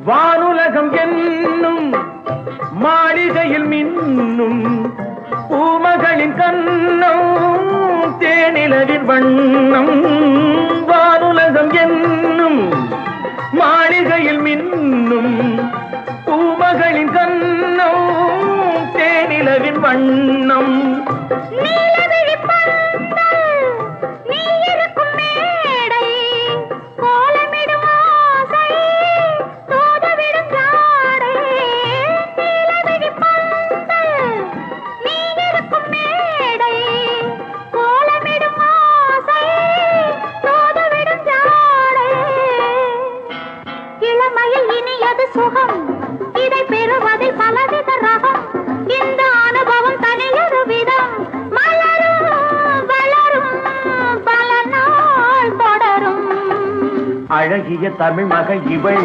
வானுலகம் என்னும் மாளிகையில் மின்னும் பூமகளின் கண்ணம் தேனிலவின் வண்ணம். வானுலகம் என்னும் மாளிகையில் மின்னும் பூமகளின் கண்ணம் தேனிலவின் வண்ணம். சுகம் இதை பெறுவதில் பலவித ரகம். இந்த அனுபவம் தனியொரு விதம். மலரும் வளரும் பல நாள் தொடரும். அழகிய தமிழ் மகள் இவள்